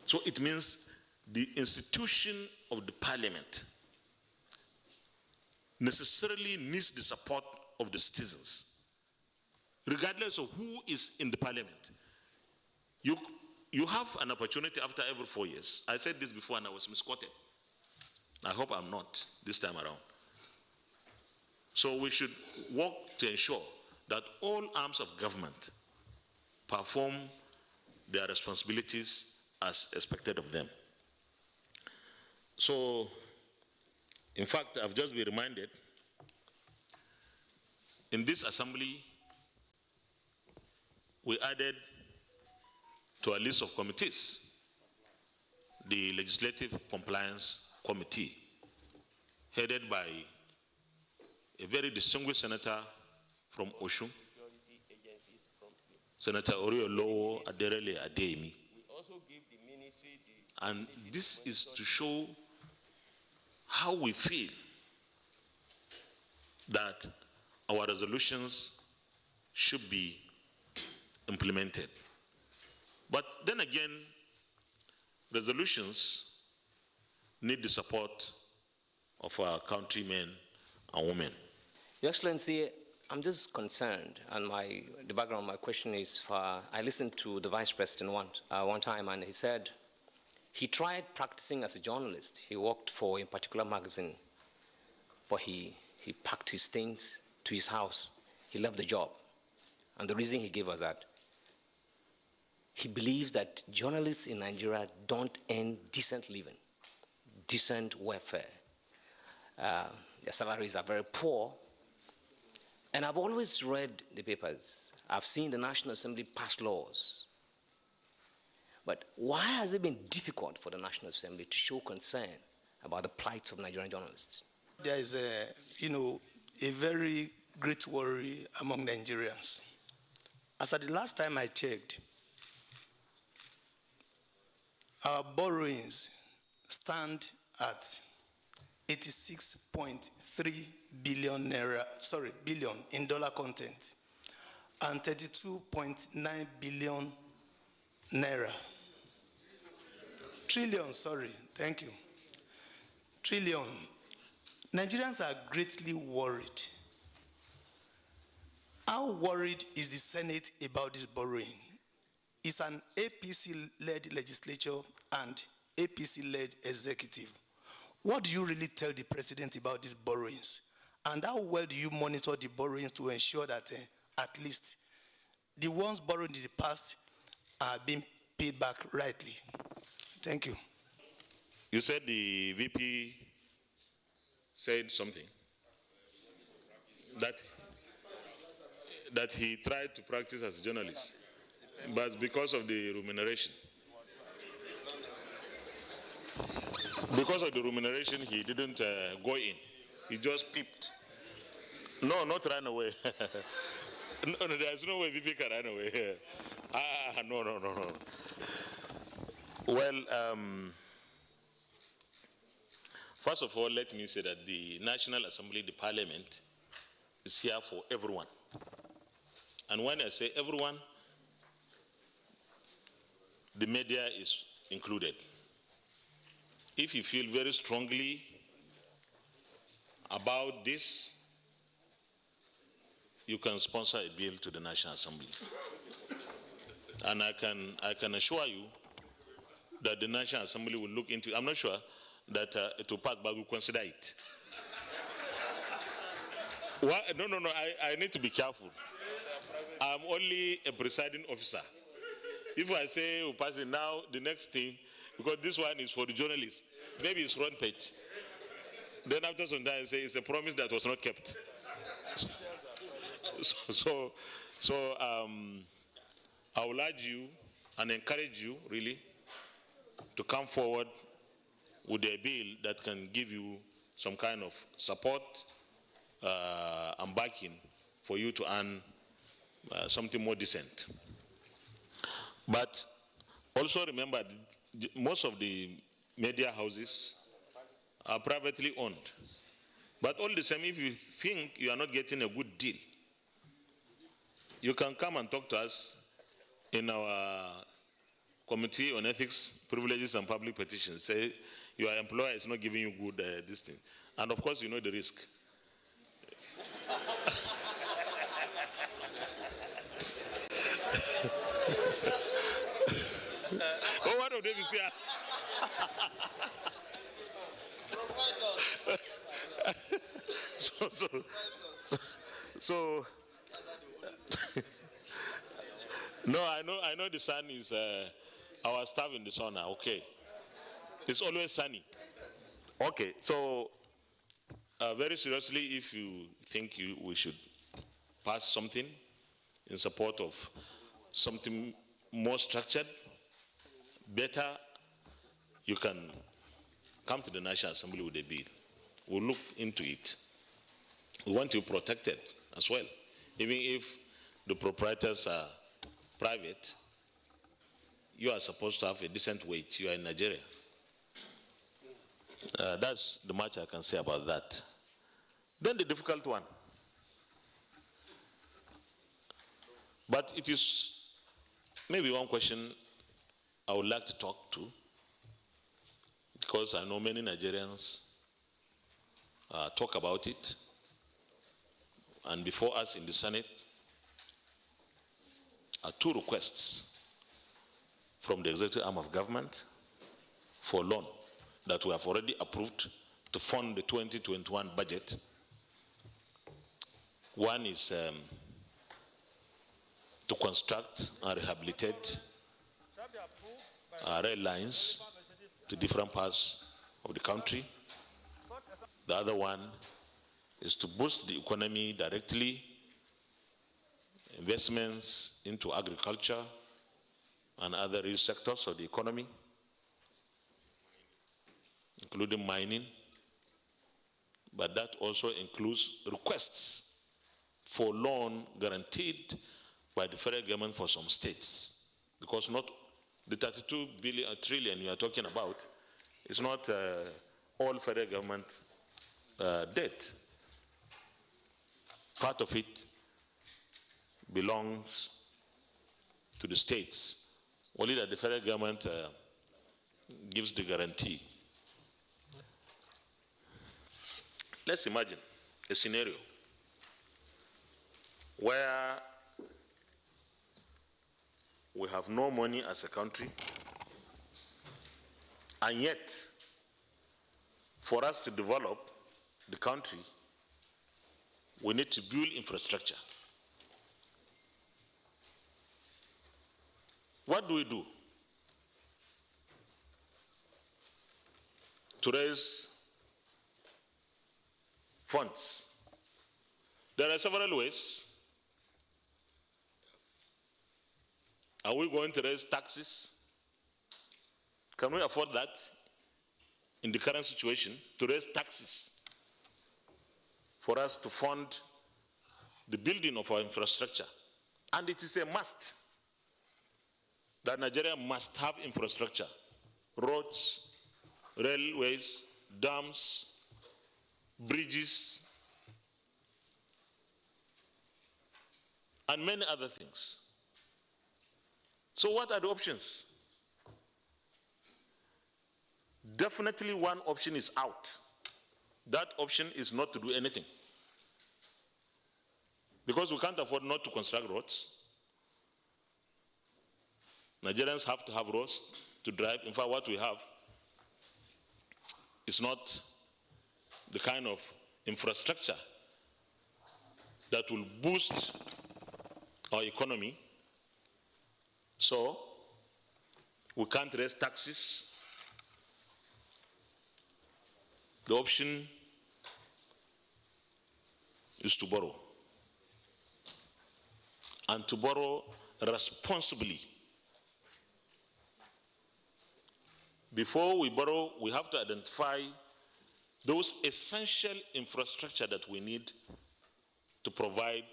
So it means the institution of the parliament necessarily needs the support of the citizens, regardless of who is in the parliament. You have an opportunity after every 4 years. I said this before and I was misquoted. I hope I'm not this time around. So we should work to ensure that all arms of government perform their responsibilities as expected of them. So, in fact, I've just been reminded, in this assembly, we added to a list of committees the Legislative Compliance Committee, headed by a very distinguished senator from Oshun, Senator Oriolo Aderele Adeyemi. We also give the ministry and this is to show how we feel that our resolutions should be implemented. But then again, resolutions need the support of our countrymen and women. Your Excellency, I'm just concerned, and the background of my question is I listened to the Vice President one time, and he said he tried practicing as a journalist. He worked for a particular magazine, but he packed his things to his house. He left the job. And the reason he gave us that, he believes that journalists in Nigeria don't earn decent living, decent welfare. Their salaries are very poor. And I've always read the papers. I've seen the National Assembly pass laws. But why has it been difficult for the National Assembly to show concern about the plight of Nigerian journalists? There is a very great worry among Nigerians. As at the last time I checked, our borrowings stand at 86.3 billion in dollar content, and 32.9 billion naira. Trillion, thank you. Trillion. Nigerians are greatly worried. How worried is the Senate about this borrowing? It's an APC-led legislature and APC-led executive. What do you really tell the president about these borrowings? And how well do you monitor the borrowings to ensure that at least the ones borrowed in the past are being paid back rightly? Thank you. You said the VP said something that he tried to practice as a journalist, but because of the remuneration. Because of the remuneration, he didn't go in. He just peeped. No, not run away. No, there's no way people can run away. No. Well, first of all, let me say that the National Assembly, the Parliament, is here for everyone. And when I say everyone, the media is included. If you feel very strongly about this, you can sponsor a bill to the National Assembly. And I can assure you that the National Assembly will look into it. I'm not sure that it will pass, but we'll consider it. No, I need to be careful. I'm only a presiding officer. If I say we'll pass it now, the next thing, because this one is for the journalists, maybe it's front page. Then after some time, I say it's a promise that was not kept. So I will urge you and encourage you, really, to come forward with a bill that can give you some kind of support and backing for you to earn something more decent. But also remember, most of the media houses are privately owned. But all the same, if you think you are not getting a good deal, you can come and talk to us in our Committee on Ethics, Privileges and Public Petitions. Say your employer is not giving you good this thing. And of course, you know the risk. Oh, one of them is here. So no, I know the sun is our staff in the sauna. Okay, it's always sunny. Okay, so very seriously, if you think we should pass something in support of something more structured, better, you can come to the National Assembly with a bill. We'll look into it. We want you protected as well. Even if the proprietors are private, you are supposed to have a decent wage. You are in Nigeria. That's the much I can say about that. Then the difficult one. But it is maybe one question I would like to talk to, because I know many Nigerians talk about it. And before us in the Senate are two requests from the executive arm of government for loan that we have already approved to fund the 2021 budget. One is to construct and rehabilitate rail lines to different parts of the country. The other one is to boost the economy directly, investments into agriculture and other real sectors of the economy, including mining. But that also includes requests for loan guaranteed by the federal government for some states, because not the 32 trillion you are talking about is not all federal government debt. Part of it belongs to the states, only that the federal government gives the guarantee. Let's imagine a scenario where we have no money as a country, and yet for us to develop the country, we need to build infrastructure. What do we do to raise funds? There are several ways. Are we going to raise taxes? Can we afford that? in the current situation to raise taxes for us to fund the building of our infrastructure. And it is a must that Nigeria must have infrastructure, roads, railways, dams, bridges, and many other things. So what are the options? Definitely one option is out. That option is not to do anything. Because we can't afford not to construct roads. Nigerians have to have roads to drive. In fact, what we have is not the kind of infrastructure that will boost our economy. So we can't raise taxes. The option is to borrow. And to borrow responsibly. Before we borrow, we have to identify those essential infrastructure that we need to provide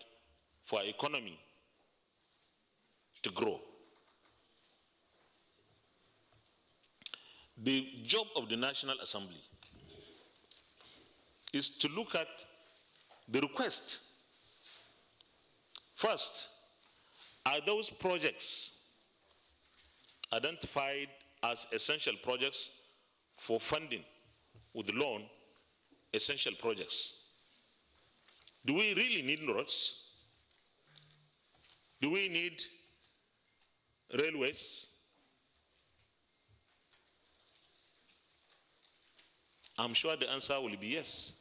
for our economy to grow. The job of the National Assembly is to look at the request. First, are those projects identified as essential projects for funding with loan, essential projects? Do we really need roads? Do we need railways? I'm sure the answer will be yes.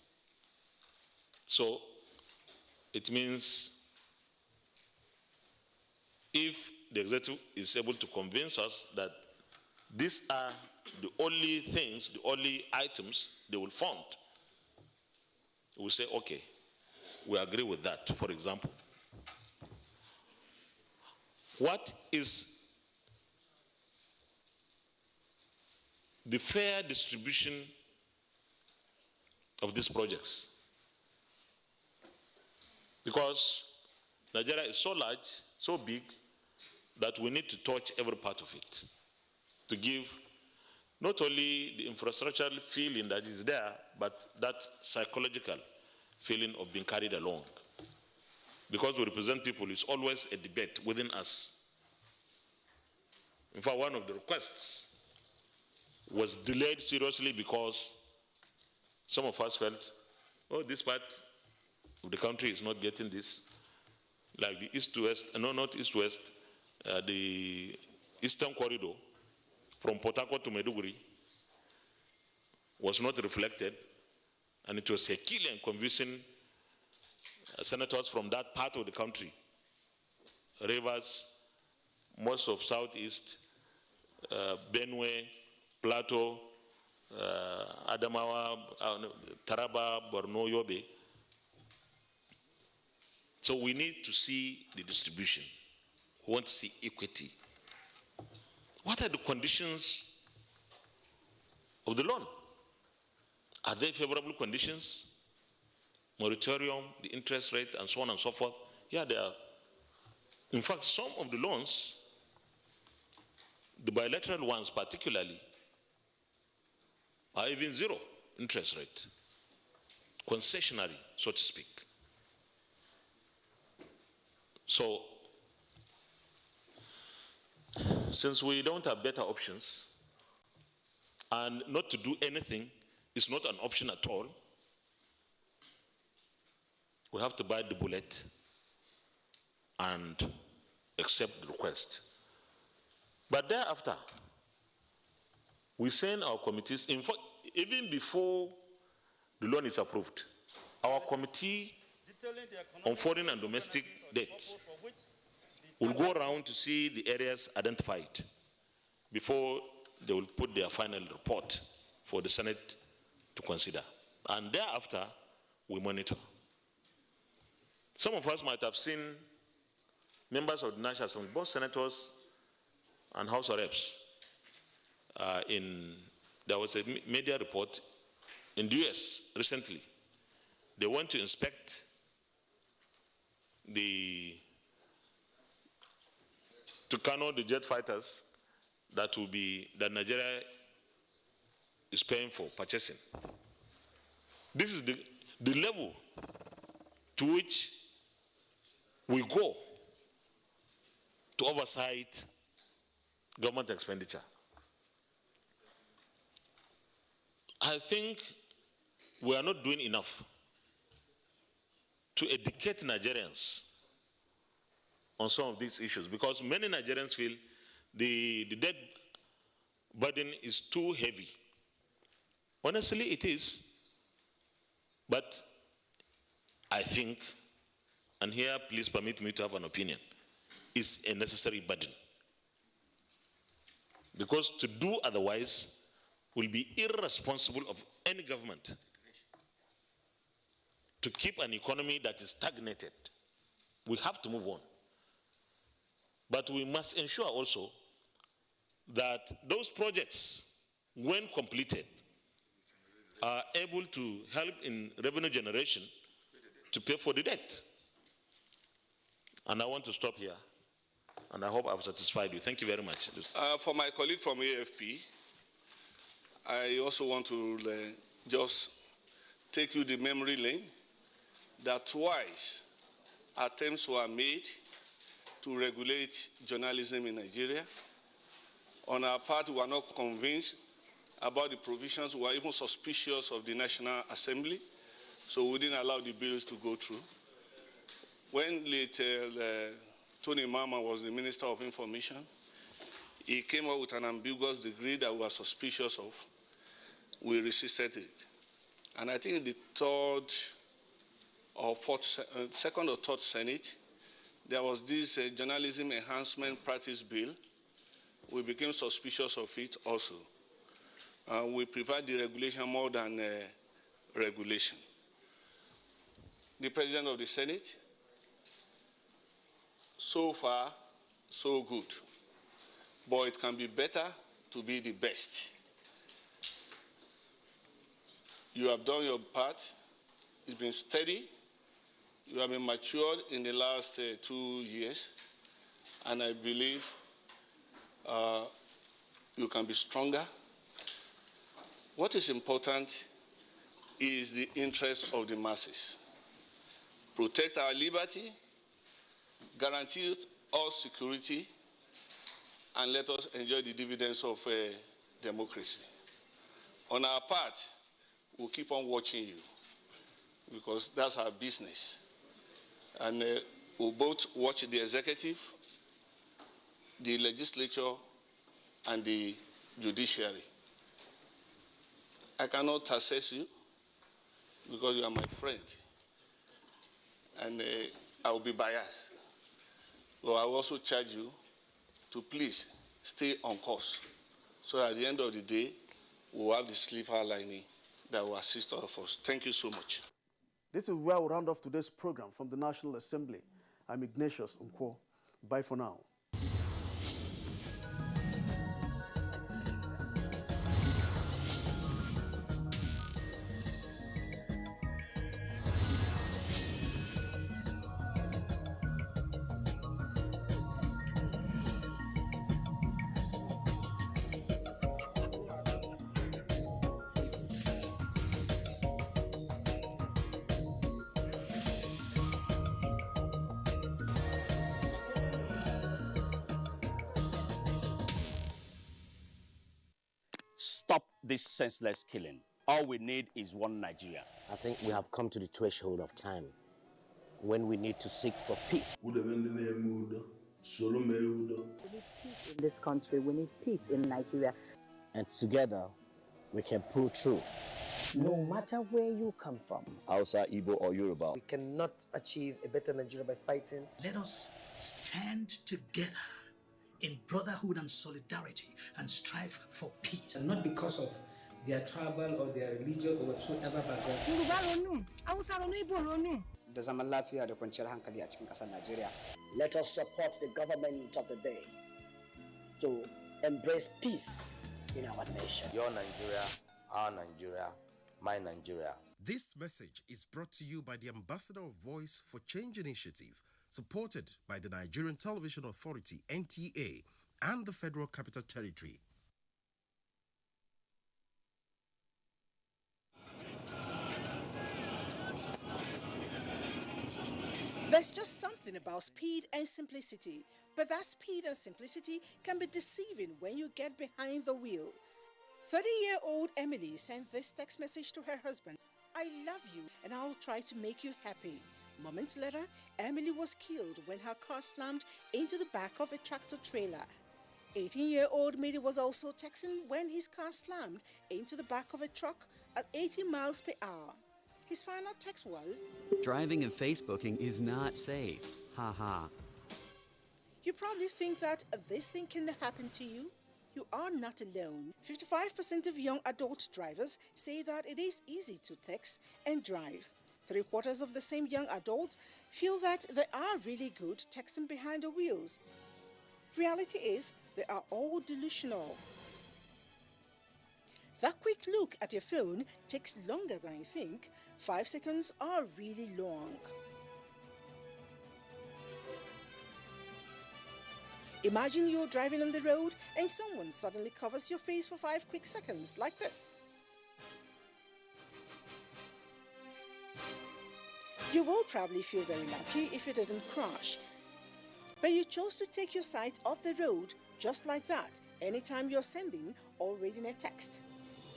So it means if the executive is able to convince us that these are the only things, the only items they will fund, we will say, okay, we agree with that, for example. What is the fair distribution of these projects? Because Nigeria is so large, so big, that we need to touch every part of it to give not only the infrastructural feeling that is there, but that psychological feeling of being carried along. Because we represent people, it's always a debate within us. In fact, one of the requests was delayed seriously because some of us felt, oh, this part of the country is not getting this. Like the east to west, no, not east to west, the eastern corridor from Port Harcourt to Maiduguri was not reflected, and it was a killer in convincing senators from that part of the country, Rivers, most of Southeast, Benue, Plateau, Adamawa, Taraba, Borno, Yobe. So we need to see the distribution. We want to see equity. What are the conditions of the loan? Are they favorable conditions? Moratorium, the interest rate, and so on and so forth? Yeah, they are. In fact, some of the loans, the bilateral ones particularly, are even zero interest rate, concessionary, so to speak. So, since we don't have better options, and not to do anything is not an option at all, we have to bite the bullet and accept the request. But thereafter, we send our committees, in fact, even before the loan is approved, our committee on foreign and domestic debt will go around to see the areas identified before they will put their final report for the Senate to consider. And thereafter, we monitor. Some of us might have seen members of the National Assembly, both senators and House of Reps, in There was a media report in the US recently. They went to inspect the Tucano, the jet fighters that Nigeria is paying for purchasing. This is the level to which we go to oversight government expenditure. I think we are not doing enough to educate Nigerians on some of these issues, because many Nigerians feel the debt burden is too heavy. Honestly, it is. But I think, and here please permit me to have an opinion, is a necessary burden. Because to do otherwise will be irresponsible of any government to keep an economy that is stagnated. We have to move on. But we must ensure also that those projects, when completed, are able to help in revenue generation to pay for the debt. And I want to stop here. And I hope I've satisfied you. Thank you very much. For my colleague from AFP, I also want to just take you the memory lane that twice attempts were made to regulate journalism in Nigeria. On our part, we were not convinced about the provisions. We were even suspicious of the National Assembly, so we didn't allow the bills to go through. When later Tony Mama was the Minister of Information, he came up with an ambiguous decree that we were suspicious of. We resisted it. And I think the second or third Senate, there was this journalism enhancement practice bill. We became suspicious of it also. We prefer deregulation more than regulation. The President of the Senate, so far, so good. But it can be better to be the best. You have done your part. It's been steady. You have been matured in the last 2 years. And I believe you can be stronger. What is important is the interest of the masses. Protect our liberty, guarantee us security, and let us enjoy the dividends of democracy. On our part, we'll keep on watching you, because that's our business. And we'll both watch the executive, the legislature, and the judiciary. I cannot assess you because you are my friend, and I will be biased. But I will also charge you to please stay on course, so at the end of the day, we'll have the silver lining that will assist all of us. Thank you so much. This is where we'll round off today's program from the National Assembly. I'm Ignatius Nkwo. Bye for now. Stop this senseless killing. All we need is one Nigeria. I think we have come to the threshold of time when we need to seek for peace. We need peace in this country. We need peace in Nigeria. And together, we can pull through. No matter where you come from. Hausa, Igbo, or Yoruba. We cannot achieve a better Nigeria by fighting. Let us stand together in brotherhood and solidarity and strive for peace. And not because of their tribal or their religion or whatsoever background. Let us support the government of the day to embrace peace in our nation. Your Nigeria, our Nigeria, my Nigeria. This message is brought to you by the Ambassador of Voice for Change Initiative, supported by the Nigerian Television Authority, NTA, and the Federal Capital Territory. There's just something about speed and simplicity, but that speed and simplicity can be deceiving when you get behind the wheel. 30-year-old Emily sent this text message to her husband: "I love you and I'll try to make you happy." Moments later, Emily was killed when her car slammed into the back of a tractor trailer. 18-year-old Midi was also texting when his car slammed into the back of a truck at 80 miles per hour. His final text was, "Driving and Facebooking is not safe. Ha ha." You probably think that this thing can happen to you. You are not alone. 55% of young adult drivers say that it is easy to text and drive. 3/4 of the same young adults feel that they are really good texting behind the wheels. Reality is, they are all delusional. That quick look at your phone takes longer than you think. 5 seconds are really long. Imagine you're driving on the road and someone suddenly covers your face for 5 quick seconds, like this. You will probably feel very lucky if you didn't crash. But you chose to take your sight off the road just like that anytime you're sending or reading a text.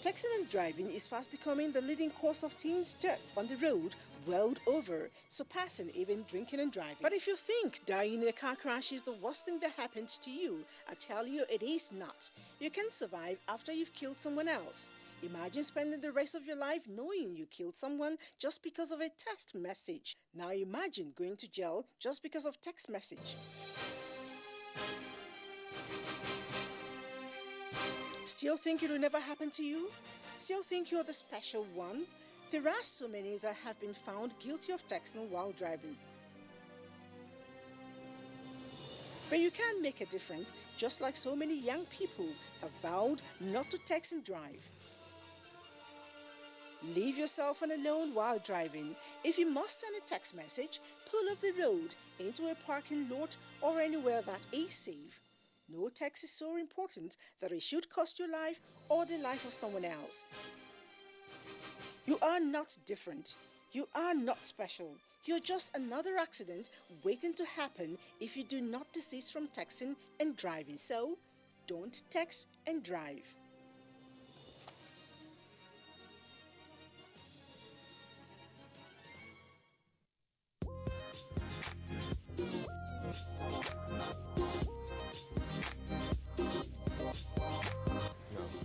Texting and driving is fast becoming the leading cause of teens' death on the road world over, surpassing even drinking and driving. But if you think dying in a car crash is the worst thing that happened to you, I tell you it is not. You can survive after you've killed someone else. Imagine spending the rest of your life knowing you killed someone just because of a text message. Now imagine going to jail just because of text message. Still think it will never happen to you? Still think you're the special one? There are so many that have been found guilty of texting while driving. But you can make a difference, just like so many young people have vowed not to text and drive. Leave your cell phone alone while driving. If you must send a text message, pull off the road into a parking lot or anywhere that is safe. No text is so important that it should cost your life or the life of someone else. You are not different. You are not special. You're just another accident waiting to happen if you do not desist from texting and driving. So, don't text and drive.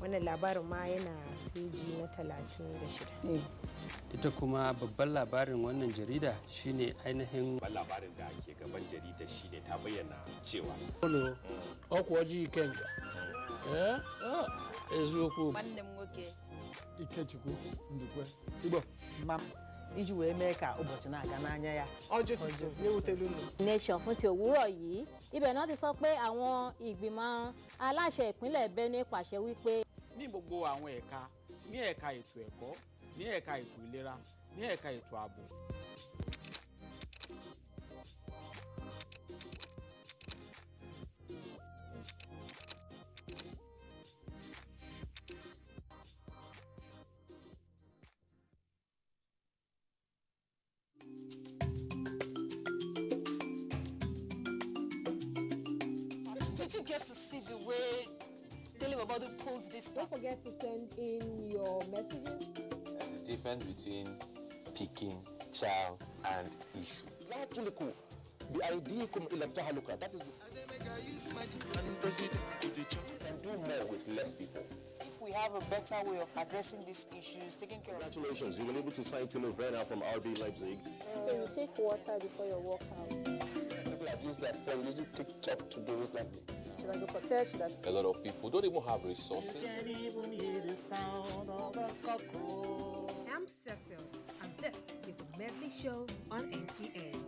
Wannan labarin ma yana peji na 36. Ita kuma babban labarin wannan jarida shine ainihin labarin da ke gaban jarida shine ta bayyana cewa ọkwa ọjị Ikenga eziokwu nwanne m nwoke Ikechukwu Ndukwe Igbo mam iji wee mee ka ụbọchị na-aga n'anya ya nation fún ti òwúrọ̀ yìí ibẹ̀ náà ti sọ pé àwọn ìgbìmọ̀ aláṣẹ ìpínlẹ̀ Benue pàṣẹ wípé ní gbogbo àwọn ẹ̀ka ní ẹ̀ka ètò ẹ̀kọ́ ní ẹ̀ka ètò ìlera ní ẹ̀ka ètò ààbò. Did you get to see the way Daily Babadu pulls this? Don't forget to send in your messages. There's a difference between picking, child, and issue. That is can do more with less people. If we have a better way of addressing these issues, taking care of. Congratulations, you were able to sign Tilo Werner from RB Leipzig. So you take water before your workout. People have used their phone, using TikTok to do this like this. Should I go for test? Should I? A lot of people don't even have resources. I'm Cecil, and this is the Medley Show on NTA.